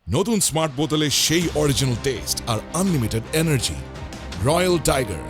নতুন স্মার্ট বোতলে সেই অরিজিনাল টেস্ট আর unlimited energy. Royal tiger.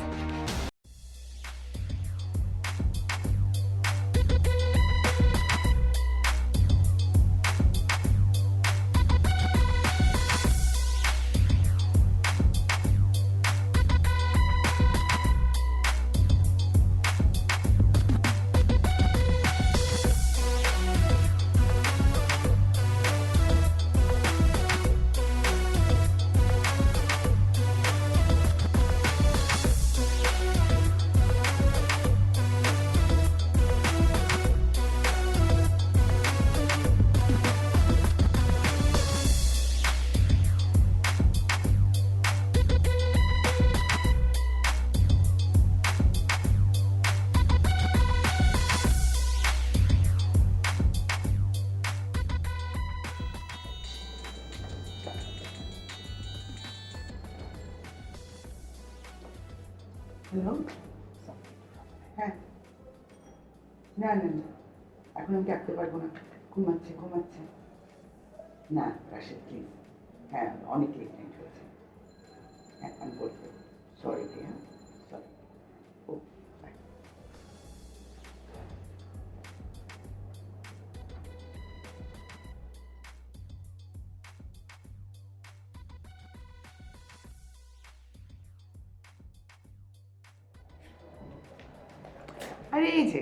Hello, হ্যাঁ, না না না, এখন আমি ডাকতে পারবো না, ঘুমাচ্ছে ঘুমাচ্ছে। না রাশেদ প্লিজ, হ্যাঁ অনেক লেট নাইট হয়েছে। হ্যাঁ আমি বলবো, সরি প্রিয়া, সরি। ও বাই। আরে এই যে,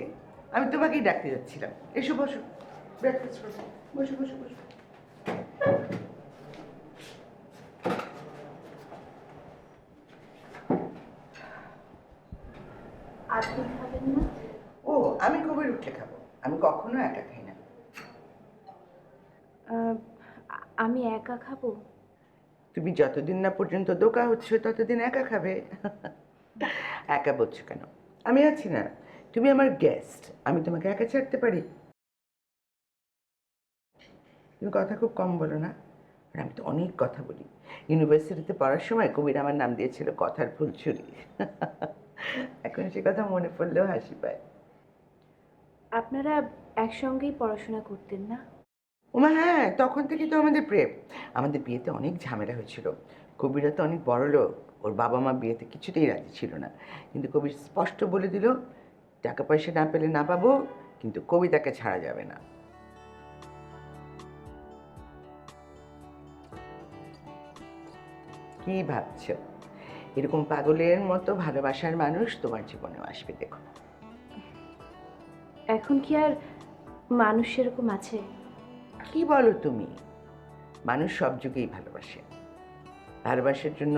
আমি তোমাকেই ডাকতে যাচ্ছিলাম, এসো বসো, ব্রেকফাস্ট করো, বসো বসো বসো। আপনি খাবেন না? ও আমি কবে উঠে খাবো, আমি কখনো একা খাই না। আহ, আমি একা খাবো। তুমি যতদিন না পর্যন্ত দোকা হচ্ছ ততদিন একা খাবে। একা বলছো কেন, আমি আছি না, তুমি আমার গেস্ট, আমি তোমাকে একা ছাড়তে পারি? তুমি কথা খুব কম বলো না, আর আমি তো অনেক কথা বলি। ইউনিভার্সিটিতে পড়ার সময় কবির আমার নাম দিয়েছিল কথার ফুলছুরি। এখন সে কথা মনে পড়লেও হাসি পায়। আপনারা একসঙ্গেই পড়াশোনা করতেন না? ওমা হ্যাঁ, তখন থেকে তো আমাদের প্রেম। আমাদের বিয়েতে অনেক ঝামেলা হয়েছিল। কবিরা তো অনেক বড় লোক, ওর বাবা মা বিয়েতে কিছুতেই রাজি ছিল না, কিন্তু কবির স্পষ্ট বলে দিল টাকা পয়সা না পেলে না পাবো, কিন্তু কবিতাকে ছাড়া যাবে না। কি ভাবছো, এরকম পাগলের মতো ভালোবাসার মানুষ তোমার জীবনেও আসবে, দেখো। এখন কি আর মানুষ সেরকম আছে? কি বলো তুমি, মানুষ সব যুগেই ভালোবাসে। ভালোবাসার জন্য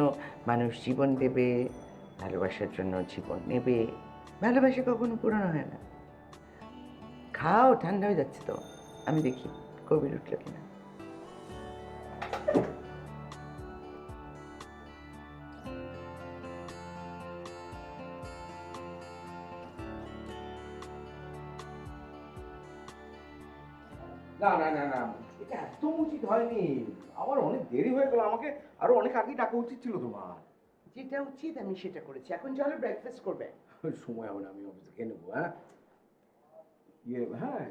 মানুষ জীবন দেবে, ভালোবাসার জন্য জীবন নেবে। ভালোবাসা কখনো পুরনো হয় না। খাও, ঠান্ডা হয়ে যাচ্ছে তো। আমি দেখি কবির উঠলো কিনা। না না না না, এটা একদম উচিত হয়নি। আমার অনেক দেরি হয়ে গেল, আমাকে আরো অনেক আগেই ডাকা উচিত ছিল তোমার। যেটা উচিত আমি সেটা করেছি, এখন চলো ব্রেকফাস্ট করবে। সময় হবে না, আমি অফিসে খেয়ে নেবো। হ্যাঁ হ্যাঁ,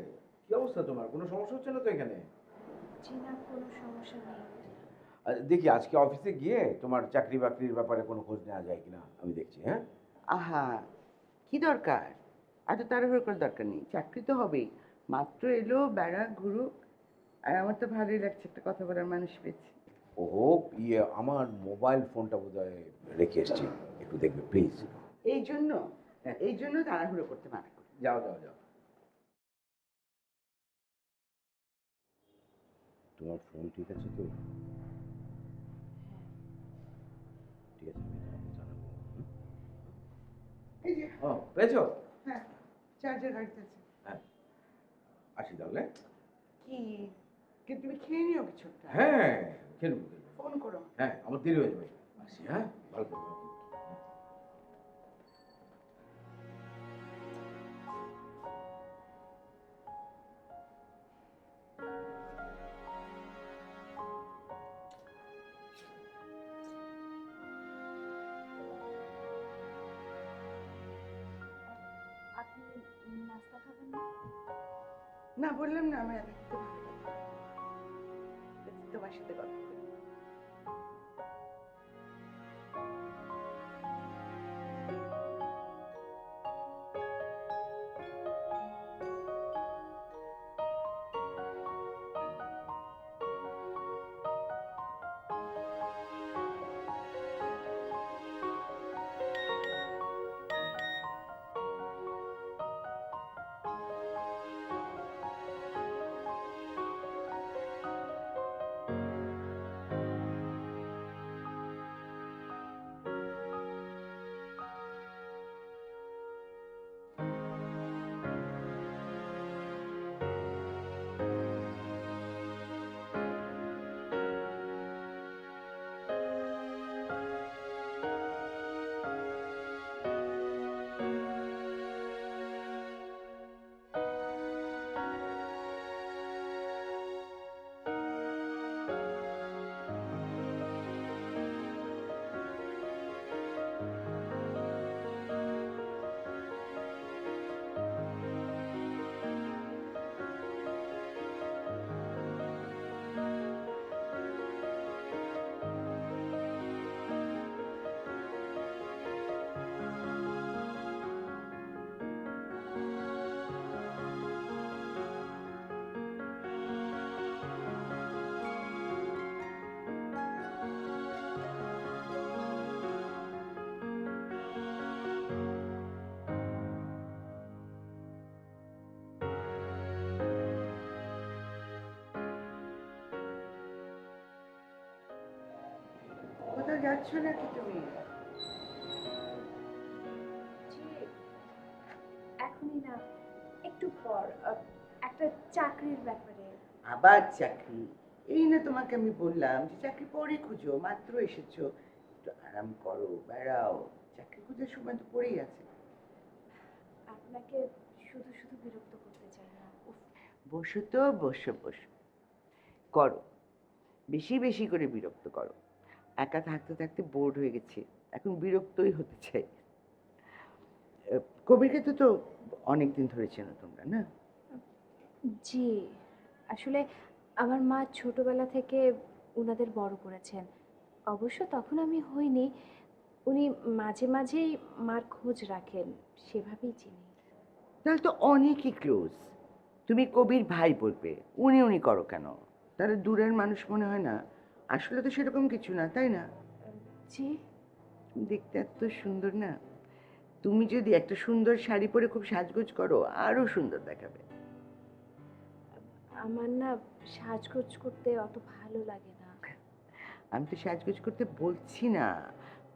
কি অবস্থা তোমার, কোনো সমস্যা হচ্ছে না তো এখানে? জি না, কোনো সমস্যা নেই। দেখি আজকে অফিসে গিয়ে তোমার চাকরি বাকরির ব্যাপারে কোনো খোঁজ নেওয়া যায় কিনা আমি দেখছি। হ্যাঁ আহা, কি দরকার, এত তাড়াহুড়ো করার দরকার নেই, চাকরি তো হবেই। মাত্র এলো, বেড়া ঘুরুক। আর আমার তো ভালোই লাগছে, একটা কথা বলার মানুষ পেয়েছি। ও আমার মোবাইল ফোনটা বোধহয় রেখে এসেছি, একটু দেখবে প্লিজ। এই জন্য, এই জন্য তাড়াহুড়ো করতে মানা করি। যাও যাও যাও। তোমার ফোন ঠিক আছে তো? ঠিক আছে, আমি তোমাকে জানাবো। এই যে, ও পেয়েছো? হ্যাঁ, চার্জার গাড়িতে আছে। হ্যাঁ, আসি তাহলে। কি, কিন্তু তুমি খেয়ে নিও কিছু একটা। হ্যাঁ, খেলবো খেলবো। ফোন করো। হ্যাঁ, আমার দেরি হয়ে যাবে। আসি। হ্যাঁ, ভালো থাকো। আপনি নাস্তা খাবেন না? না বললাম না, আমার একা খেতে ভালো লাগে। তোমার সাথে গল্প করি। কোথাও যাচ্ছ নাকি তুমি? জি, এখনই না, একটু পর। একটা চাকরির ব্যাপারে। আবার চাকরি? এই না তোমাকে আমি বললাম যে চাকরি পরে খুঁজো, মাত্র এসেছো, একটু আরাম করো, বেড়াও। চাকরি খোঁজার সময় তো পড়েই আছে। আপনাকে শুধু শুধু বিরক্ত করতে চাই না। উফ, বসো তো, বসো বসো, করো, বেশি বেশি করে বিরক্ত করো। একা থাকতে থাকতে বোর্ড হয়ে গেছে, এখন বিরক্তই হতে চাই। কবিরকে তো তো অনেকদিন ধরে চেনো তোমরা, না? জি, আসলে আমার মা ছোটবেলা থেকে উনাদের বড় করেছেন। অবশ্য তখন আমি হইনি। উনি মাঝে মাঝেই মার খোঁজ রাখেন, সেভাবেই চিনি। তাহলে তো অনেকই ক্লোজ। তুমি কবির ভাই বলবে, উনি উনি করো কেন? তারা দূরের মানুষ মনে হয় না? আসলে তো সেরকম কিছু না, তাই না? জি, দেখতে এত সুন্দর না? তুমি যদি একটা সুন্দর শাড়ি পরে খুব সাজগোজ করো, আরো সুন্দর দেখাবে। আমার না সাজগোজ করতে অত ভালো লাগে না। আমি তো সাজগোজ করতে বলছি না,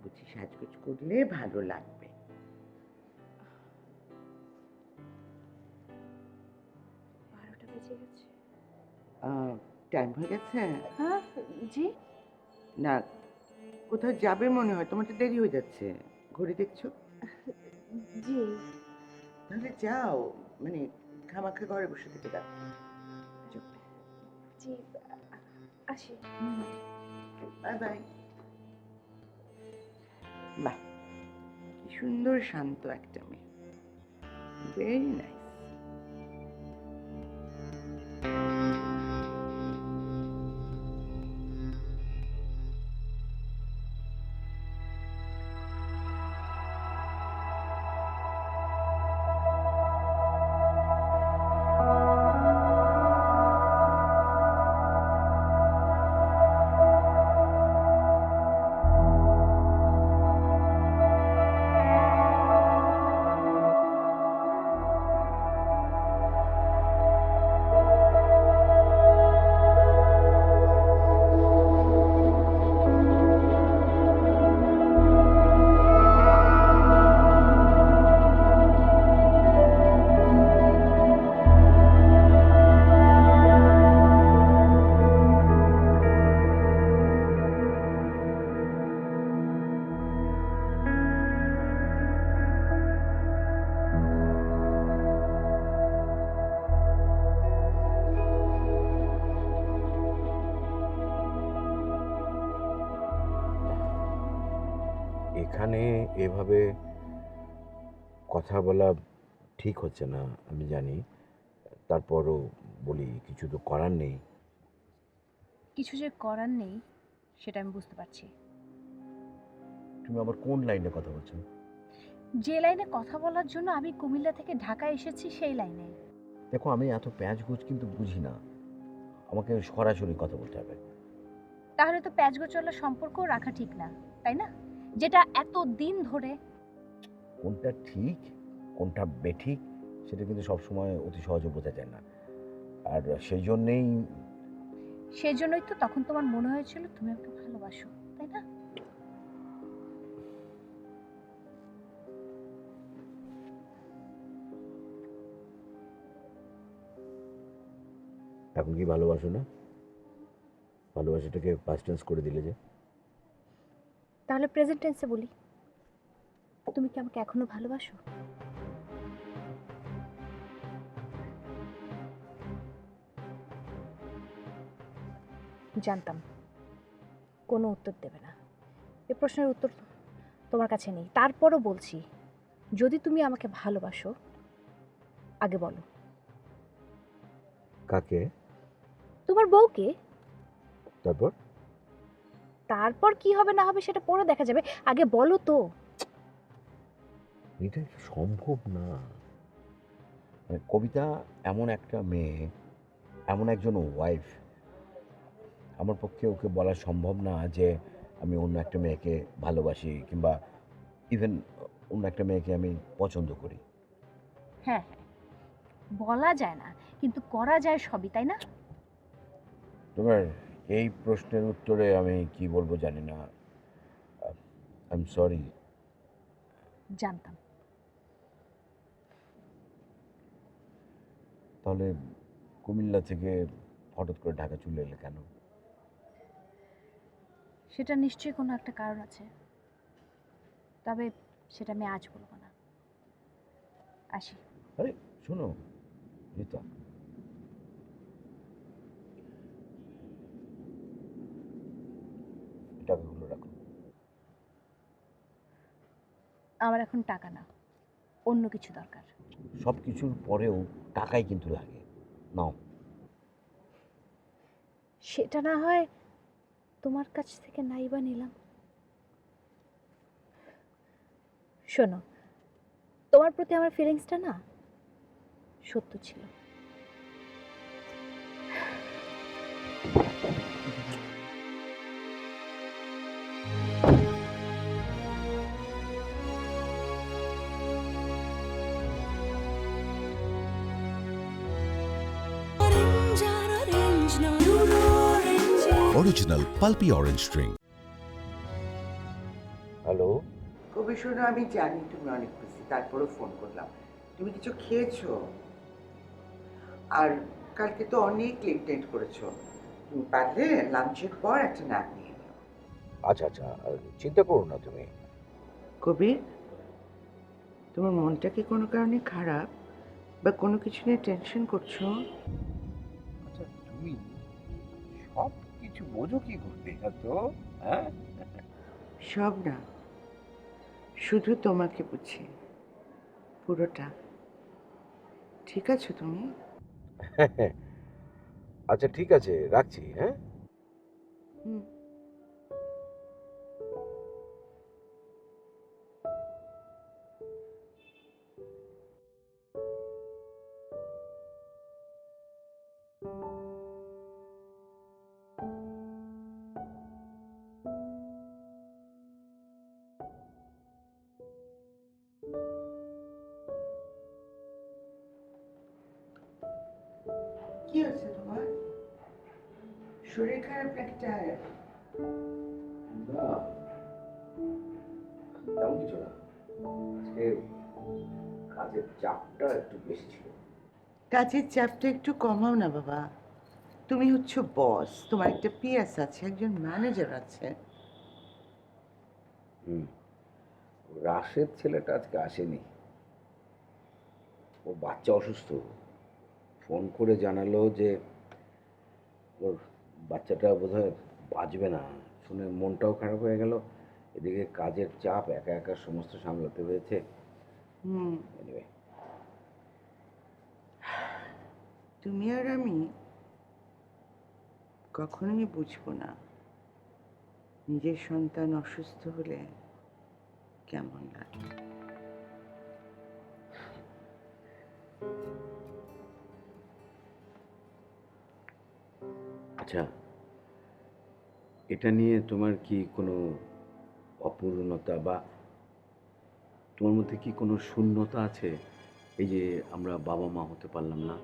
বলছি সাজগোজ করলে ভালো লাগবে। 12টা বেজে গেছে। টাইম হয়ে গেছে? হ্যাঁ, জি। না, কোথাও যাবে মনে হয়, তোমার তো দেরি হয়ে যাচ্ছে। ঘড়ি দেখছো? জি, তাহলে যাও, মানে খামাখা ঘরে বসে থেকে দাও। জি, আসি। Bye bye. বাহ, কি সুন্দর শান্ত একটা মেয়ে, ভেরি নাইস। এখানে এভাবে কথা বলা ঠিক হচ্ছে না, আমি জানি। তারপরও বলি, কিছু তো করার নেই। কিছু যে করার নেই সেটা আমি বুঝতে পারছি। তুমি আবার কোন লাইনে কথা বলছো? যে লাইনে কথা বলার জন্য আমি কুমিল্লা থেকে ঢাকা এসেছি সেই লাইনে। দেখো, আমি এত প্যাঁচগোছ কিন্তু বুঝি না, আমাকে সরাসরি কথা বলতে হবে। তাহলে তো প্যাচগোচলা সম্পর্ক রাখা ঠিক না, তাই না? যেটা এত দিন ধরে। কোনটা ঠিক কোনটা বেঠিক সেটা কিন্তু সবসময় অতি সহজে বোঝা যায় না, আর সেই জন্যেই সেজন্যই তো তখন তোমার মনে হয়েছিল তুমি আমাকে ভালোবাসো, তাই না? এখন কি ভালোবাসো না? ভালোবাসাটাকে পাস্ট টেন্স করে দিলে যে। তাহলে প্রেজেন্ট টেন্সে বলি, তুমি কি আমাকে এখনো ভালোবাসো? জানতাম কোনো উত্তর দেবে না, এ প্রশ্নের উত্তর তোমার কাছে নেই। তারপরও বলছি, যদি তুমি আমাকে ভালোবাসো আগে বলো। কাকে? তোমার বউকে। তারপর? তারপর কি হবে না হবে সেটা পরে দেখা যাবে, আগে বলো তো। এটা সম্ভব না। মানে কবিতা এমন একটা মেয়ে, এমন একজন ওয়াইফ, আমার পক্ষে ওকে বলা সম্ভব না যে আমি অন্য একটা মেয়েকে ভালোবাসি, কিংবা ইভেন অন্য একটা মেয়েকে আমি পছন্দ করি। হ্যাঁ হ্যাঁ, বলা যায় না কিন্তু করা যায় সবই, তাই না? তোমার এই প্রশ্নের উত্তরে আমি কি বলবো জানি না। I am sorry. জানতাম। তাহলে কুমিল্লা থেকে হঠাৎ করে ঢাকা চলে এলে কেন? সেটা নিশ্চয়ই কোনো একটা কারণ আছে, তবে সেটা আমি আজ বলবো না। আসি। আরে শোনো রীতা, টাকাগুলো রাখো। আমার এখন টাকা না, অন্য কিছু দরকার। সব কিছুর পরেও টাকাই কিন্তু লাগে। নাও। সেটা না হয় তোমার কাছ থেকে নাইবা নিলাম। শোনো, তোমার প্রতি আমার ফিলিংসটা না সত্য ছিল। Original pulpy orange drink. Hello. কবি শোনো, আমি জানি তুমি অনেক খুশি, তারপরেও ফোন করলাম। তুমি কিছু খেয়েছো? আর কালকে তো অনেক লেট নাইট করেছো, তুমি পারলে লাঞ্চের পর একটা ন্যাপ নিয়ে নিও। আচ্ছা আচ্ছা, চিন্তা করো না তুমি। কবির, তোমার মনটা কি কোনো কারণে খারাপ বা কোনো কিছু নিয়ে টেনশন করছো? আচ্ছা, তুমি সব কিছু বোঝো কি করতে তো? হ্যাঁ, সব না, শুধু তোমাকে বুঝি, পুরোটা। ঠিক আছে তুমি? আচ্ছা ঠিক আছে, রাখছি। হ্যাঁ। হুম। কি হচ্ছে তোমার? শরীর খারাপ নাকি টায়ার্ড? না, তেমন কিছু না। আজকে কাজের চাপটা একটু বেশি ছিল। কাজের চাপটা একটু কমাও না বাবা। তুমি হচ্ছে বস, তোমার একটা পিএস আছে, একজন ম্যানেজার আছে। হুম। রাশেদ ছেলেটা আজকে আসেনি, ওর বাচ্চা অসুস্থ। ফোন করে জানালো যে ওর বাচ্চাটা বোধহয় বাঁচবে না। শুনে মনটাও খারাপ হয়ে গেল। এদিকে কাজের চাপ, একা একা সমস্ত সামলাতে হয়েছে। হুম। এনিওয়ে, তুমি আর আমি কখনোই বুঝবো না নিজের সন্তান অসুস্থ হলে কেমন লাগে। আচ্ছা, এটা নিয়ে তোমার কি কোনো অপূর্ণতা বা তোমার মধ্যে কি কোনো শূন্যতা আছে? এই যে আমরা বাবা মা হতে পারলাম না।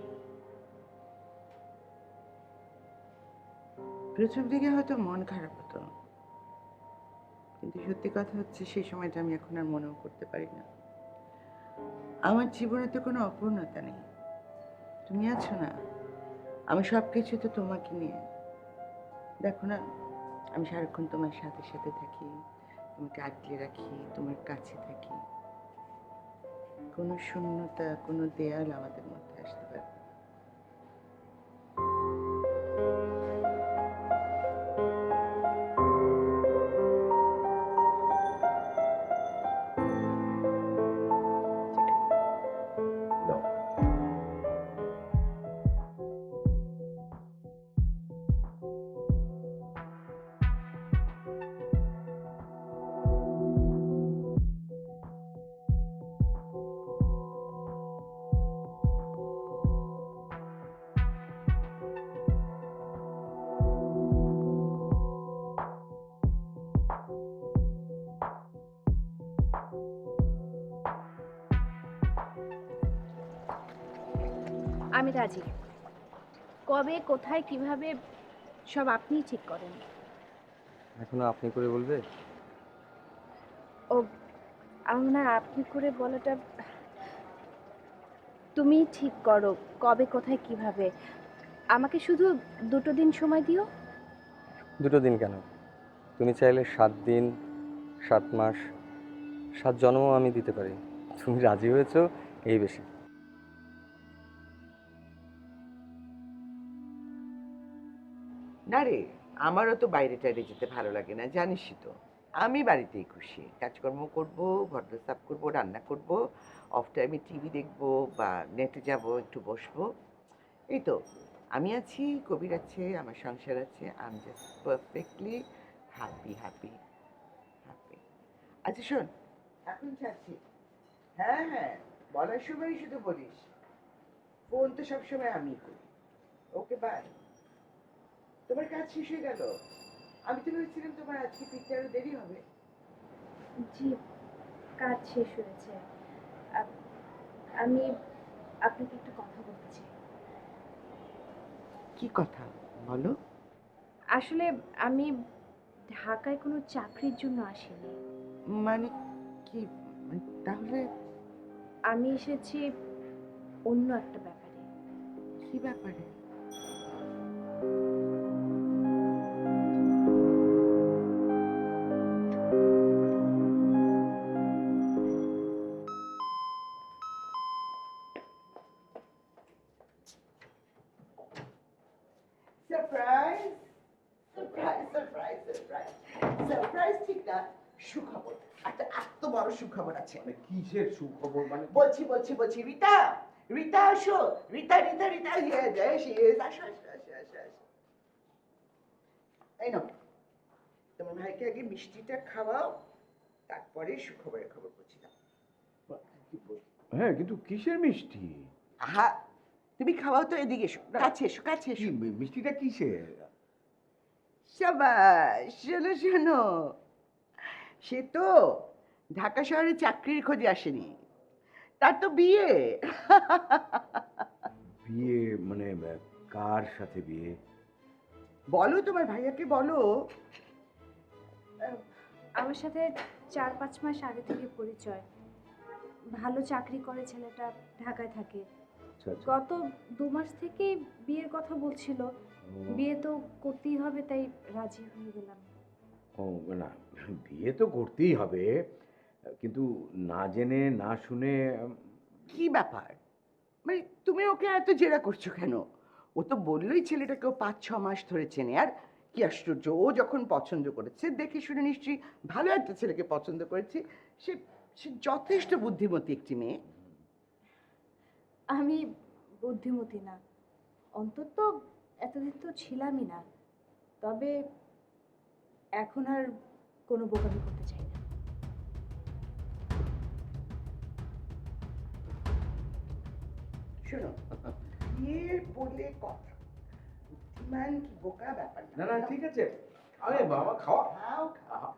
প্রথম দিকে হয়তো মন খারাপ হতো, কিন্তু সত্যি কথা হচ্ছে সেই সময়টা আমি এখন আর মনেও করতে পারি না। আমার জীবনে তো কোনো অপূর্ণতা নেই, তুমি আছো না। আমি সব কিছু তো তোমাকে নিয়ে। দেখো না, আমি সারাক্ষণ তোমার সাথে সাথে থাকি, তোমাকে আটকে রাখি, তোমার কাছে থাকি। কোনো শূন্যতা, কোনো দেয়াল আমাদের মধ্যে আসতে পারে না। দাও। আমি রাজি। কবে, কোথায়, কিভাবে সব আপনিই ঠিক করেন। এখনো আপনি করে বলবে? ও, আমার মনে হয় আপনি করে বলাটা, তুমিই ঠিক করো কবে, কোথায়, কিভাবে। আমাকে শুধু 2 দিন সময় দিও। 2 দিন কেন? তুমি চাইলে 7 দিন, 7 মাস, 7 জন্মও আমি দিতে পারি। তুমি রাজি হয়েছো, এই বেশি। না রে, আমারও তো বাইরে টাইরে যেতে ভালো লাগে না, জানিসই তো। আমি বাড়িতেই খুশি, কাজকর্ম করব, ঘর দোর সাফ করবো, রান্না করব, অফ টাইমে টিভি দেখবো বা নেটে যাব, একটু বসবো। এই তো, আমি আছি, কবির আছে, আমার সংসার আছে। I am just perfectly happy happy happy. আচ্ছা শোন, এখন ছাড়ছি। হ্যাঁ হ্যাঁ, বলার সময় শুধু বলিস, ফোন তো সবসময় আমি করি। Okay bye. তোমার কাজ শেষ হয়ে গেল? আমি তো ভেবেছিলাম তোমার আজকে ফিরতে আরো দেরি হবে। জি, কাজ শেষ হয়েছে। আপ- আমি আপনাকে একটা কথা বলতে চাই। কি কথা বলো? আসলে আমি ঢাকায় কোনো চাকরির জন্য আসিনি। মানে কি, মানে তাহলে আমি এসেছি অন্য একটা ব্যাপারে। কি ব্যাপারে? Surprise surprise surprise surprise surprise, ঠিক না? সুখবর, একটা এত বড় সুখবর আছে। মানে কিসের সুখবর? মানে বলছি বলছি বলছি, রিতা, রিতা আসো, রিতা রিতা রিতা, ইয়ে দেশ ইয়েস, আসো আসো আসো আসো আসো। এই নাও, তোমার ভাইকে আগে মিষ্টিটা খাওয়াও, তারপরে সুখবরের খবর বলছি। না হ্যাঁ, কিন্তু কিসের মিষ্টি? আহা, তুমি খাওয়াও তো, এদিকে এসো, কাছে এসো কাছে কি এসো। মিষ্টিটা কিসের? শাবাশ, শোনো শোনো, সে তো ঢাকা শহরে চাকরির খোঁজে আসেনি, তার তো বিয়ে। বিয়ে মানে কার সাথে বিয়ে? বলো তোমার ভাইয়াকে বলো। আমার সাথে 4-5 মাস আগে থেকে পরিচয়। ভালো চাকরি করে ছেলেটা, ঢাকায় থাকে। আচ্ছা আচ্ছা। গত 2 মাস থেকেই বিয়ের কথা বলছিল। বিয়ে তো করতেই হবে, তাই রাজি হয়ে গেলাম। ও না, বিয়ে তো করতেই হবে, কিন্তু না জেনে না শুনে কি ব্যাপার, মানে তুমি ওকে এত জেরা করছো কেন? ও তো বললোই ছেলেটাকেও 5-6 মাস ধরে চেনে। আর কি আশ্চর্য, ও যখন পছন্দ করেছে, দেখে শুনে নিশ্চয়ই ভালো একটা ছেলেকে পছন্দ করেছে। সে সে যথেষ্ট বুদ্ধিমতী একটি মেয়ে। আমি বুদ্ধিমতী না, অন্তত এতদিন তো ছিলামই না। তবে এখন আর কোনো বোকামি করতে চাই না। শোনো, বিয়ের বলে কথা, বুদ্ধিমান কি বোকা ব্যাপার না না ঠিক আছে, আরে বাবা খাওয়া। খাও খাও।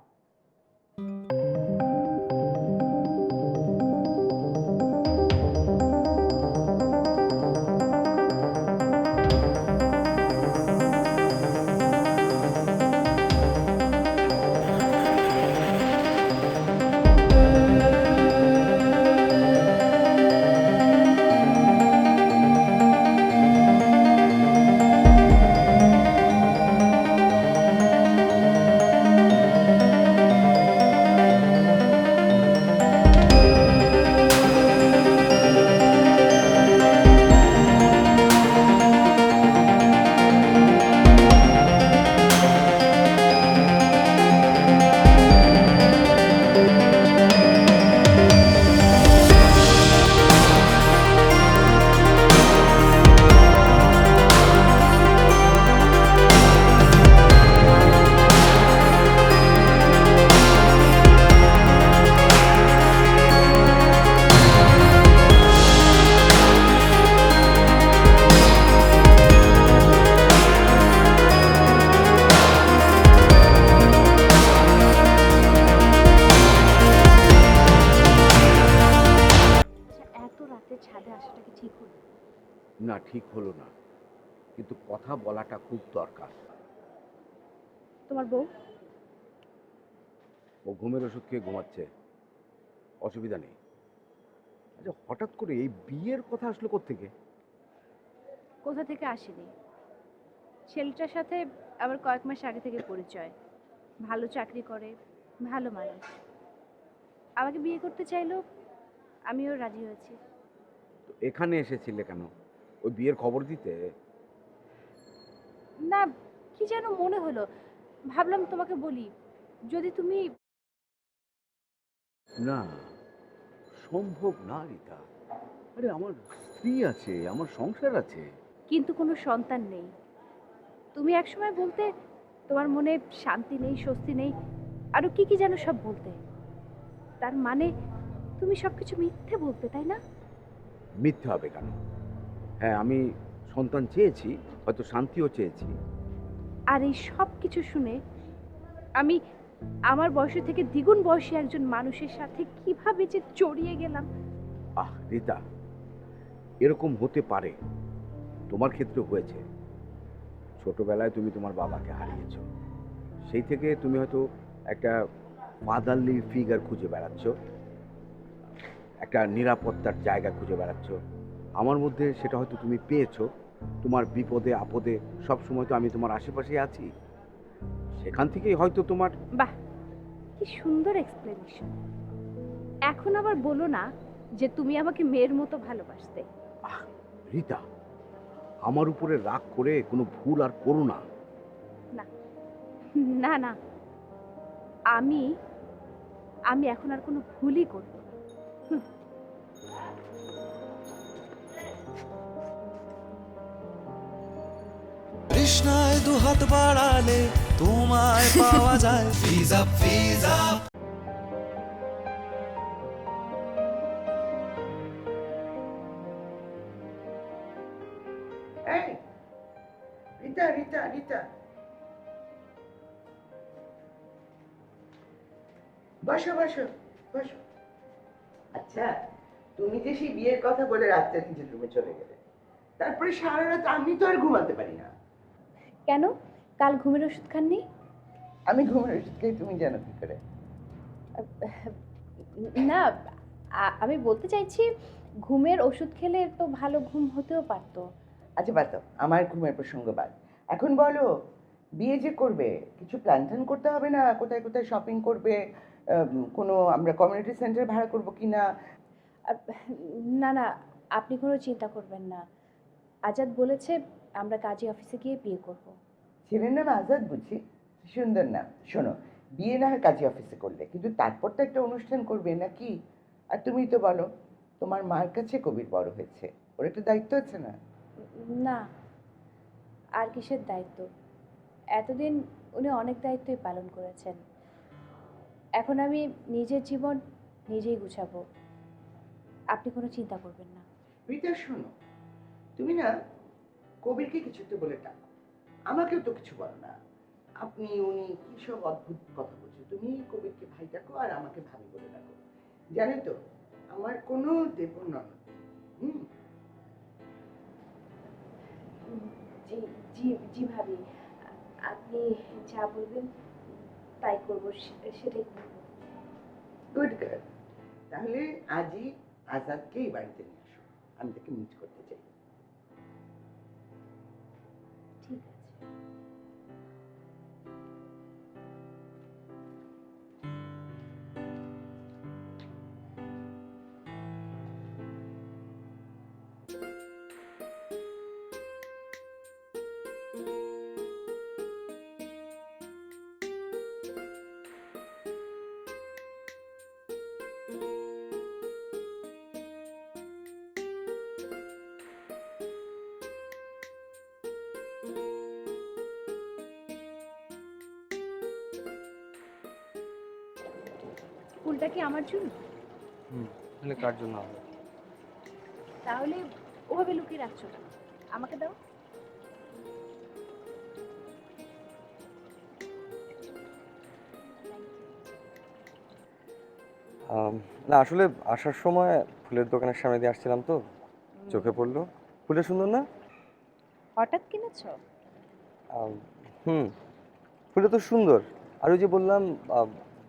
আচ্ছা, এত রাতে ছাদে আসাটা কি ঠিক হলো? না, ঠিক হলো না, কিন্তু কথা বলাটা খুব দরকার। তোমার বউ? ও ঘুমের ওষুধ খেয়ে ঘুমাচ্ছে, অসুবিধা নেই। আচ্ছা, হঠাৎ করে এই বিয়ের কথা আসলো কোত্থেকে? কোথা থেকে আসেনি, ছেলেটার সাথে আবার কয়েক মাস আগে থেকে পরিচয়, ভালো চাকরি করে, ভালো মানুষ, আমাকে বিয়ে করতে চাইলো, আমিও রাজি হয়েছি। তো এখানে এসেছিলে কেন? ওই বিয়ের খবর দিতে? না, কি যেন মনে হলো, ভাবলাম তোমাকে বলি, যদি তুমি। না, সম্ভব না রিতা। আরে আমার স্ত্রী আছে, আমার সংসার আছে। কিন্তু কোনো সন্তান নেই। তুমি একসময় বলতে তোমার মনে শান্তি নেই, স্বস্তি নেই, আরো কি কি যেন সব বলতে। তার মানে তুমি সবকিছু মিথ্যে বলতে, তাই না? মিথ্যে হবে কেন? হ্যাঁ, আমি সন্তান চেয়েছি, হয়তো শান্তিও চেয়েছি। আর এই সব কিছু শুনে আমি আমার বয়সের থেকে দ্বিগুণ বয়সী একজন মানুষের সাথে কিভাবে যে জড়িয়ে গেলাম। আহ রিতা, এরকম হতে পারে, তোমার ক্ষেত্রে হয়েছে। ছোটবেলায় তুমি তোমার বাবাকে হারিয়েছো, সেই থেকে তুমি হয়তো একটা ফাদারলি ফিগার খুঁজে বেড়াচ্ছ, একটা নিরাপত্তার জায়গা খুঁজে বেড়াচ্ছ। আমার মধ্যে সেটা হয়তো তুমি পেয়েছো। তোমার বিপদে আপদে সব সময় তো আমি তোমার আশেপাশে আছি, সেখান থেকেই হয়তো তোমার। বাহ, কি সুন্দর এক্সপ্লেনেশন। এখন আবার বলো না যে তুমি আমাকে মেয়ের মতো ভালোবাসতে। আহ রিতা, আমার উপরে রাগ করে কোনো ভুল আর করো না। না না না, আমি আমি এখন আর কোনো ভুলই করব না। তৃষ্ণায় দুহাত বাড়ালে তোমায় পাওয়া যায় ভিজা ভিজা। এই রিতা রিতা রিতা, বসো বসো বসো। আচ্ছা, তুমি যে সেই বিয়ের কথা বলে রাত্রে নিজের রুমে চলে গেলে, তারপরে সারা রাত আমি তো আর ঘুমাতে পারি না। কেন, কাল ঘুমের ওষুধ খাননি? আমি ঘুমের ওষুধ খাই, তুমি জানো কি করে? না, আমি বলতে চাইছি ঘুমের ওষুধ খেলে তো ভালো ঘুম হতেও পারতো। আচ্ছা বাদ দাও, আমার ঘুমের প্রসঙ্গ বাদ। এখন বলো, বিয়ে যে করবে, কিছু প্ল্যান ট্যান করতে হবে না? কোথায় কোথায় শপিং করবে? কোনো আমরা কমিউনিটি সেন্টার ভাড়া করবো কি না? না না, আপনি কোনো চিন্তা করবেন না। আজাদ বলেছে আমরা কাজী অফিসে গিয়ে বিয়ে করব। ছেলের নাম আজাদ বুঝি? সুন্দর নাম। শোনো, বিয়ে না হয় কাজী অফিসে করলে, কিন্তু তারপর তো একটা অনুষ্ঠান করবে নাকি? আর তুমি তো বলো তোমার মার কাছে কবির বড় হয়েছে, ওর একটা দায়িত্ব আছে না? না, আর কিসের দায়িত্ব, এতদিন উনি অনেক দায়িত্বই পালন করেছেন। এখন আমি নিজের জীবন নিজেই গুছাবো, আপনি কোনো চিন্তা করবেন না। রিতা শোনো, তুমি না কবিরকে কিছু তো বলে ডাকো, আমাকেও তো কিছু বলো না। আপনি উনি কি সব অদ্ভুত কথা বলছো। তুমি কবিরকে ভাই ডাকো আর আমাকে ভাবি বলে ডাকো। জানেন তো আমার কোনো দেব ননদ নেই। জি জি জি ভাবি, আপনি যা বলবেন তাই করবো, সেটাই করবো। Good girl. তাহলে আজই আজাদকে এই বাড়িতে নিয়ে আসো, আমি তাকে মিট করতে চাই। ঠিক আছে। ফুলটা কি আমার জন্য? তাহলে কার জন্য হবে? তাহলে ওভাবে লুকিয়ে রাখছো কেন? আমাকে দাও। না আসলে আসার সময় ফুলের দোকানের সামনে দিয়ে আসছিলাম তো, চোখে পড়লো। ফুলটা সুন্দর না? হঠাৎ কিনেছো? আম, হুম, ফুলটা তো সুন্দর। আর ওই যে বললাম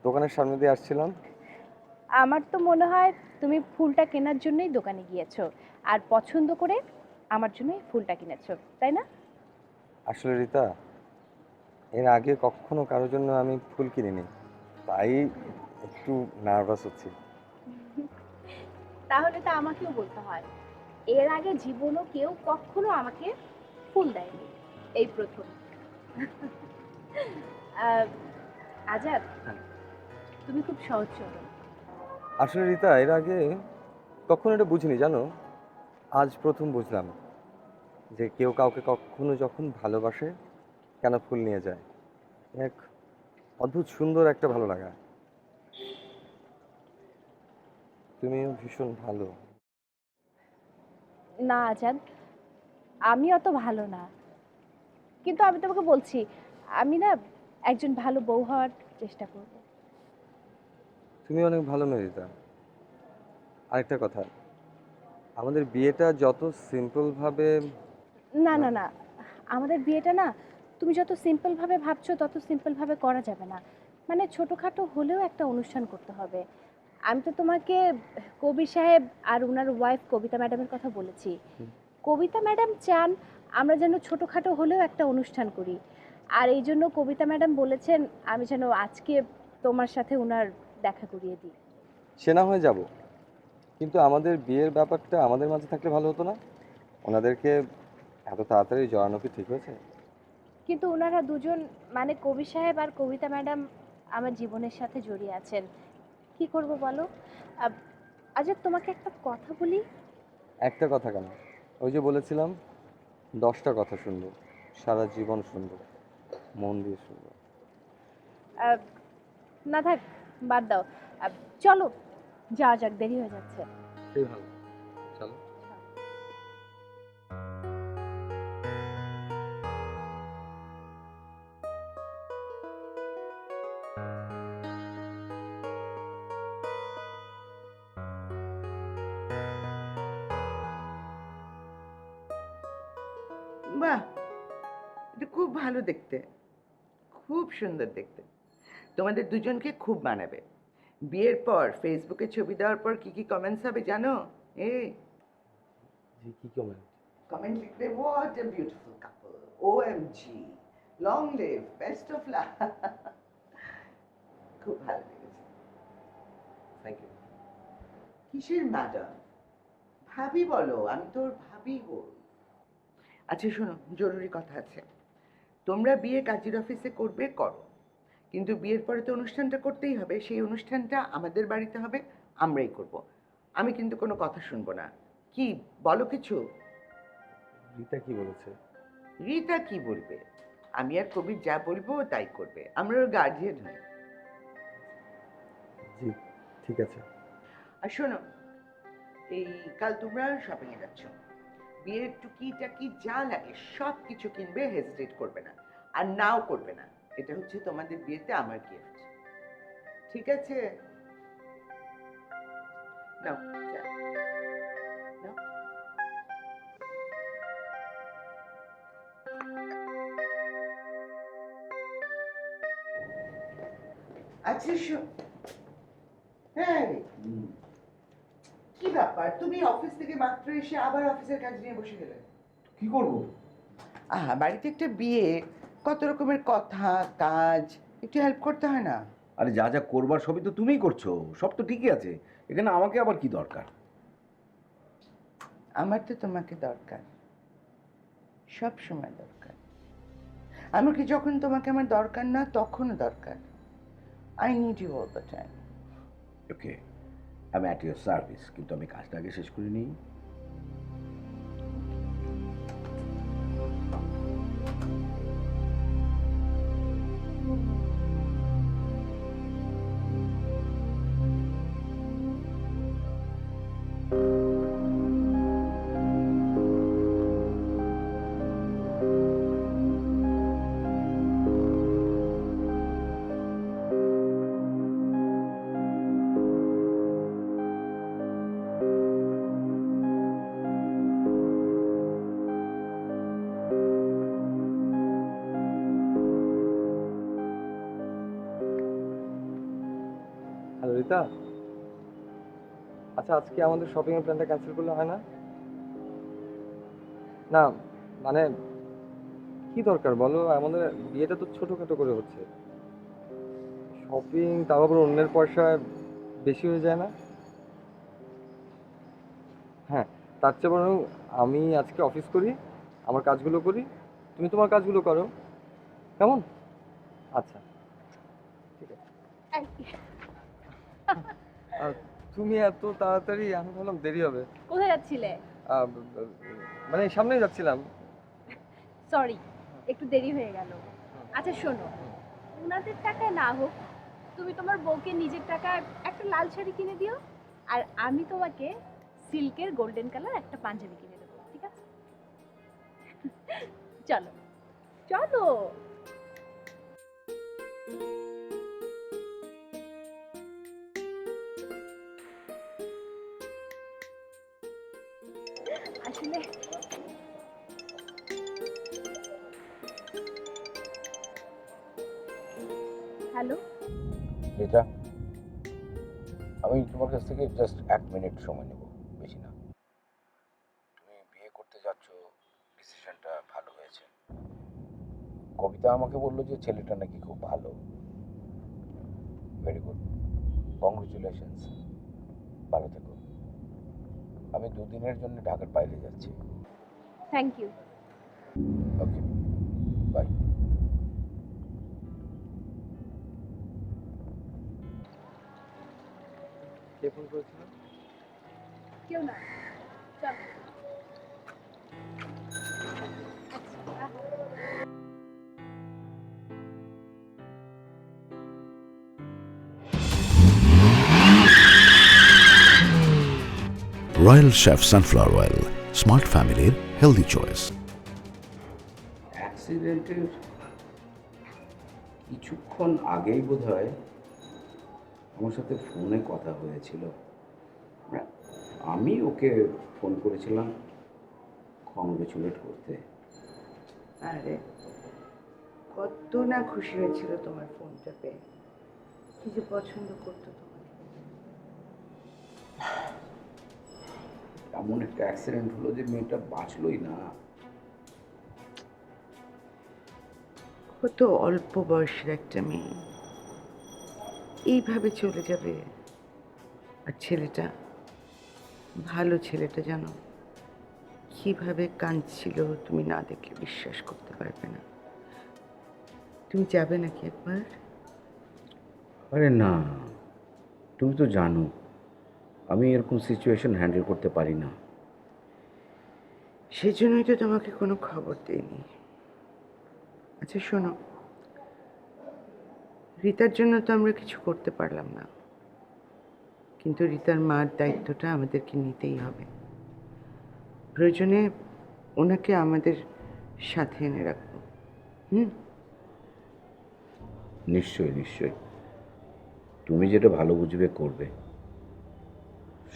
দোকানের সামনে দিয়ে আসছিলাম। আমার তো মনে হয় তুমি ফুলটা কেনার জন্যই দোকানে গিয়েছো, আর পছন্দ করে আমার জন্যই ফুলটা কিনেছো, তাই না? আসলে রিতা, এর আগে কখনো কারোর জন্য আমি ফুল কিনিনি, তাই একটু নার্ভাস হচ্ছি। তাহলে তো আমাকেও বলতে হয়, এর আগে জীবনও কেউ কখনো আমাকে ফুল দেয়নি, এই প্রথম। আহ, আজাদ, হ্যাঁ। তুমি খুব সহজ সরল। আসলে রিতা, এর আগে কখনো এটা বুঝিনি জানো। আজ প্রথম বুঝলাম যে কেউ কাউকে কখনো যখন ভালোবাসে কেন ফুল নিয়ে যায়। এক অদ্ভুত সুন্দর একটা ভালো লাগা। তুমিও ভীষণ ভালো। না আজাদ, আমি অত ভালো না, কিন্তু আমি তোমাকে বলছি, আমি না একজন ভালো বউ হওয়ার চেষ্টা করব। তুমি অনেক ভালো মেয়ে রিতা। আরেকটা কথা, আমাদের বিয়েটা যত সিম্পলভাবে। না না না, আমাদের বিয়েটা না তুমি যত সিম্পল ভাবে ভাবছো তত সিম্পল ভাবে করা যাবে না। মানে ছোটখাটো হলেও একটা অনুষ্ঠান করতে হবে। আমি তো তোমাকে কবির সাহেব আর ওনার ওয়াইফ কবিতা ম্যাডামের কথা বলেছি। কবিতা ম্যাডাম চান আমরা যেন ছোটখাটো হলেও একটা অনুষ্ঠান করি, আর এই জন্য কবিতা ম্যাডাম বলেছেন আমি যেন আজকে তোমার সাথে ওনার দেখা করিয়ে দিই। সে না হয়ে যাব, কিন্তু আমাদের বিয়ের ব্যাপারটা আমাদের মাঝে থাকলে ভালো হতো না? ওনাদেরকে এত তাড়াতাড়ি জড়ানো কি ঠিক হয়েছে? কিন্তু ওনারা দুজন, মানে কবি সাহেব আর কবিতা ম্যাডাম আমার জীবনের সাথে জড়িয়ে আছেন। কি করব বলো? আচ্ছা তোমাকে একটা কথা বলি। একটা কথা কেন, ওই যে বলেছিলাম 10টা কথা শুনবো, সারা জীবন শুনবো, মন দিয়ে শুনবো। আহ, না থাক, বাদ দাও। চলো যাওয়া যাক, দেরি হয়ে যাচ্ছে। সেই ভালো, চলো। বাহ, এটা খুব ভালো দেখতে, খুব সুন্দর দেখতে। তোমাদের দুজনকে খুব মানাবে। বিয়ের পর ফেসবুকে ছবি দেওয়ার পর কি কি কমেন্টস হবে জানো? এই জি, কি কমেন্ট? কমেন্ট লিখবে, what a beautiful couple, OMG, long live, best of luck. খুব ভালো লেগেছে। Thank you. কিসের ম্যাডাম, ভাবি বলো, আমি তোর ভাবি হই। আচ্ছা শোনো, জরুরি কথা আছে। তোমরা বিয়ে কাজীর অফিসে করবে করো, কিন্তু বিয়ের পরে তো অনুষ্ঠানটা করতেই হবে। সেই অনুষ্ঠানটা আমাদের বাড়িতে হবে, আমরাই করব। আমি কিন্তু কোনো কথা শুনবো না। কি বলো কিছু? রিতা কি বলেছে? রিতা কি বলবে? আমি আর কবির যা বলবো ও তাই করবে, আমরা ওর গার্জিয়ান হই। জি ঠিক আছে। আর শোনো, এই কাল তোমরা শপিং এ যাচ্ছ, বিয়ের টুকিটাকি যা লাগে সব কিছু কিনবে, হেজিটেট করবে না, আর নাও করবে না। এটা হচ্ছে তোমাদের বিয়েতে আমার গিফট, ঠিক আছে? নাও, যা। নাও। আচ্ছা হ্যাঁ, কি ব্যাপার, তুমি অফিস থেকে মাত্র এসে আবার অফিসের কাজ নিয়ে বসে গেলে? কি করব? বাড়িতে একটা বিয়ে, কত রকমের কথা কাজ, একটু হেল্প করতে হয় না? আরে যা যা করবার সবই তো তুমিই করছো, সব তো ঠিকই আছে, এখানে আমাকে আবার কি দরকার? আমার তো তোমাকে দরকার, সব সময় দরকার। এমনকি যখন তোমাকে আমার দরকার না তখনও দরকার। I need you all the time. Okay, আমি অ্যাট ইউর সার্ভিস, কিন্তু আমি কাজটা আগে শেষ করে নিই। হ্যালো রিতা, আচ্ছা আজকে আমাদের শপিং এর প্ল্যানটা ক্যান্সেল করলে হয় না? না মানে কি দরকার বলো, আমাদের বিয়েটা তো ছোটখাটো করে হচ্ছে, শপিং তাও আবার অন্যের পয়সায় বেশি হয়ে যায় না? হ্যাঁ, তার চেয়ে বরং আমি আজকে অফিস করি, আমার কাজগুলো করি, তুমি তোমার কাজগুলো করো, কেমন? আচ্ছা ঠিক আছে। আর তুমি এত তাড়াতাড়ি, আমি ভাবলাম দেরি হবে। কোথায় যাচ্ছিলে? মানে সামনেই যাচ্ছিলাম। সরি, একটু দেরি হয়ে গেল। আচ্ছা শোনো, ওনাদের টাকায় না হোক, তুমি তোমার বউকে নিজের টাকায় একটা লাল শাড়ি কিনে দিও, আর আমি তোমাকে সিল্কের গোল্ডেন কালার একটা পাঞ্জাবি কিনে দেবো, ঠিক আছে? চলো চলো। আসলে হ্যালো, রিতা, আমি তোমার কাছ থেকে জাস্ট 1 মিনিট সময় নেব, বেশি না। তুমি বিয়ে করতে যাচ্ছ, ডিসিশনটা ভালো হয়েছে। কবিতা আমাকে বললো যে ছেলেটা নাকি খুব ভালো। ভেরি গুড, কংগ্রেচুলেশনস, ভালো থেকো। আমি 2 দিনের জন্য ঢাকার বাইরে যাচ্ছি। Thank you. Okay, bye. কে ফোন করেছিল? কেউ না, চলো। Royal Chef sunflower oil, smart ফ্যামিলির হেলদি চয়েস। অ্যাক্সিডেন্টের কিছুক্ষণ আগেই বোধহয় আমার সাথে ফোনে কথা হয়েছিল। আমি ওকে ফোন করেছিলাম কংগ্রেচুলেট করতে। আরে কত না খুশি হয়েছিল তোমার ফোনটা পেয়ে, কি যে পছন্দ করতো তোমাকে। এমন একটা অ্যাক্সিডেন্ট হলো যে মেয়েটা বাঁচলই না। কত অল্প বয়সের একটা মেয়ে এইভাবে চলে যাবে। আর ছেলেটা, ভালো ছেলেটা, জানো কিভাবে কাঁদছিল, তুমি না দেখলে বিশ্বাস করতে পারবে না। তুমি যাবে নাকি একবার? আরে না, তুমি তো জানো আমি এরকম সিচুয়েশন হ্যান্ডেল করতে পারি না। সেই জন্যই তো তোমাকে কোনো খবর দেইনি। আচ্ছা শোনো, রিতার জন্য তো আমরা কিছু করতে পারলাম না, কিন্তু রিতার মার দায়িত্বটা আমাদেরকে নিতেই হবে। প্রয়োজনে ওনাকে আমাদের সাথে এনে রাখবো। নিশ্চয়ই নিশ্চয়ই, তুমি যেটা ভালো বুঝবে করবে।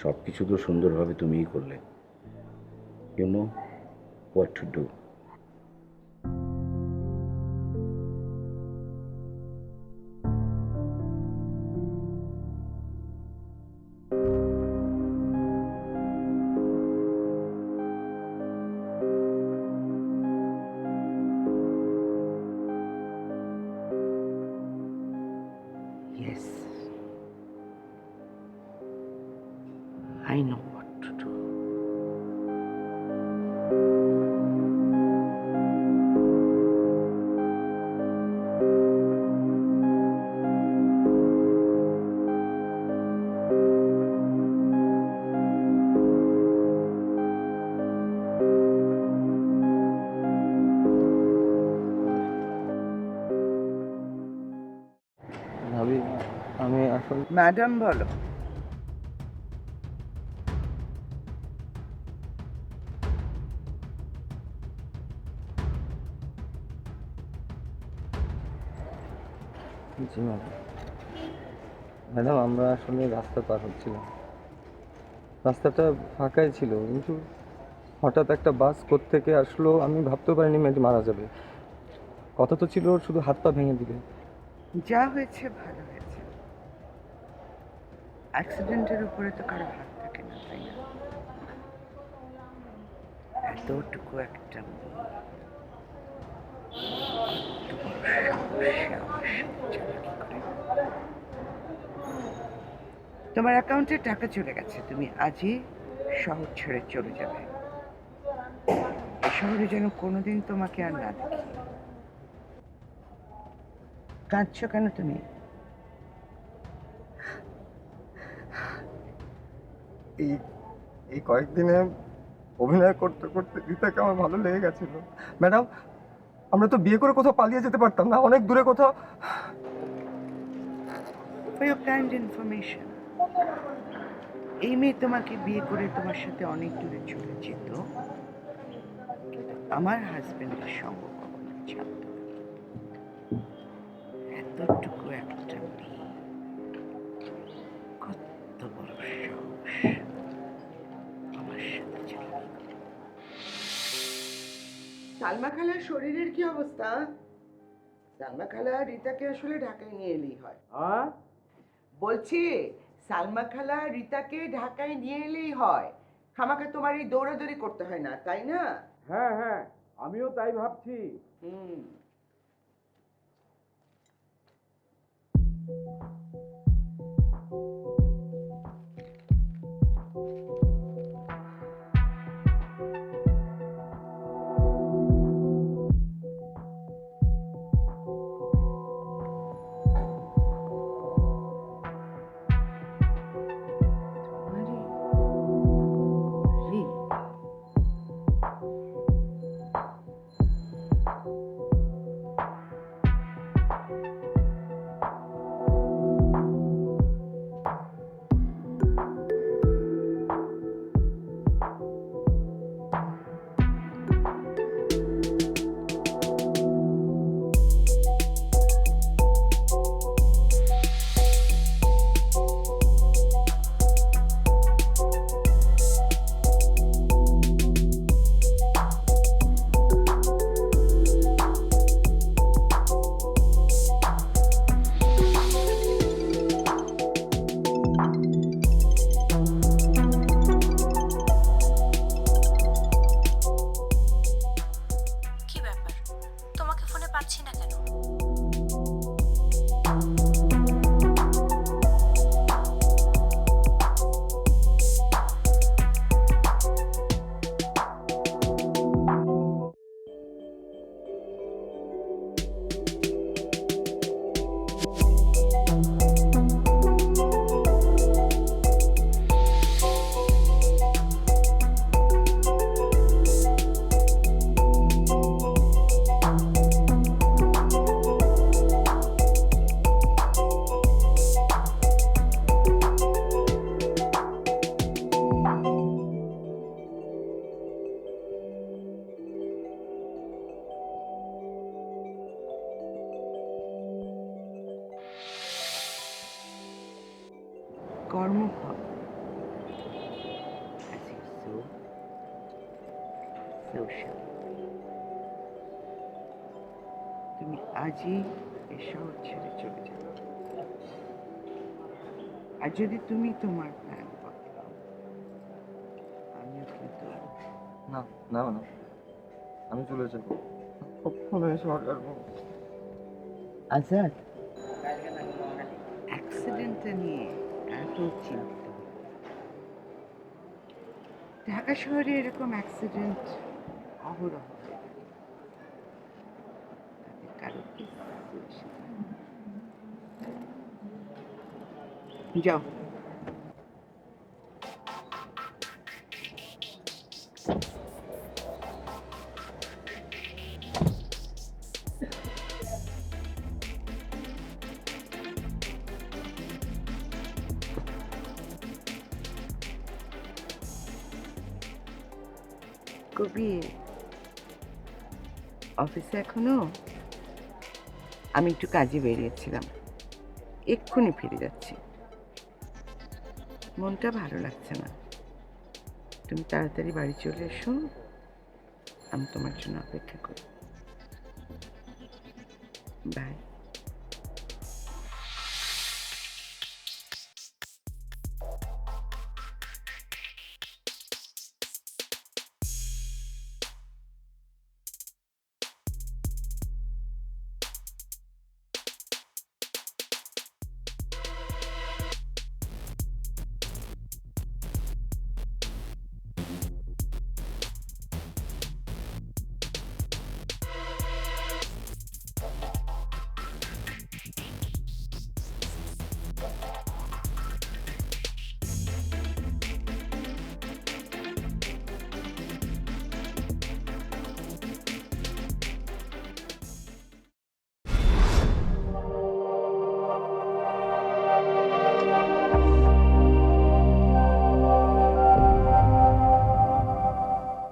সব কিছু তো সুন্দরভাবে তুমিই করলে। You know what to do. Yes, I know what to do. ভাবি, আমি আসলে ম্যাডাম বলো। জি ম্যাডাম। ম্যাডাম, আমরা আসলে রাস্তা পার হচ্ছিলাম, রাস্তাটা ফাঁকাই ছিল, কিন্তু হঠাৎ একটা বাস কোত্থেকে আসলো আমি ভাবতেও পারিনি মেয়েটি মারা যাবে। কথা তো ছিল ওর শুধু হাত পা ভেঙে দিবে। যা হয়েছে ভালো হয়েছে। অ্যাক্সিডেন্টের উপরে তো কারো হাত থাকে না, তাই না? এতটুকু একটা মেয়ে, কত বড় সাহসে আমার সাথে চালাকি করে। তোমার অ্যাকাউন্টে টাকা চলে গেছে, তুমি আজই শহর ছেড়ে চলে যাবে। এই শহরে যেন কোনোদিন তোমাকে আর না দেখি। কাঁদছো কেন তুমি? এই এই কয়েকদিনে অভিনয় করতে করতে রীতাকে আমার ভালো লেগে গেছিল। ম্যাডাম, আমরা তো বিয়ে করে কোথাও পালিয়ে যেতে পারতাম না, অনেক দূরে কোথাও। For your kind information, এই মেয়ে তোমাকে বিয়ে করে তোমার সাথে অনেক দূরে চলে যেত, কিন্তু আমার হাজবেন্ডের সঙ্গ কখনো ছাড়ত না। এতটুকু একটা মেয়ে, কত বড় সাহস আমার সাথে চালাকি করে। সালমা খালার শরীরের কি অবস্থা? সালমা খালা রিতাকে আসলে ঢাকায় নিয়ে এলেই হয়। বলছি, সালমা খালা রিতাকে ঢাকায় নিয়ে এলেই হয়, খামাখা তোমার এই দৌড়াদৌড়ি করতে হয় না, তাই না? হ্যাঁ হ্যাঁ, আমিও তাই ভাবছি। হুম। কর্মফল। As you sow, so shall you reap. তুমি আজই এই শহর ছেড়ে চলে যাবে। আর যদি তুমি তোমার প্ল্যান বদলাও, আমিও কিন্তু না না না, আমি চলে যাবো, কখনো এসে আসবো। আজাদ, অ্যাক্সিডেন্টটা নিয়ে এত চিন্তিত হও না। ঢাকা শহরে এরকম অ্যাক্সিডেন্ট অহরহ হয়ে থাকে। তাতে কারো কিছু এসে যায় না। যাও। কবির অফিসে এখনো? আমি একটু কাজে বেরিয়েছিলাম, এক্ষুনি ফিরে যাচ্ছি। মনটা ভালো লাগছে না, তুমি তাড়াতাড়ি বাড়ি চলে এসো, আমি তোমার জন্য অপেক্ষা করি। বাই।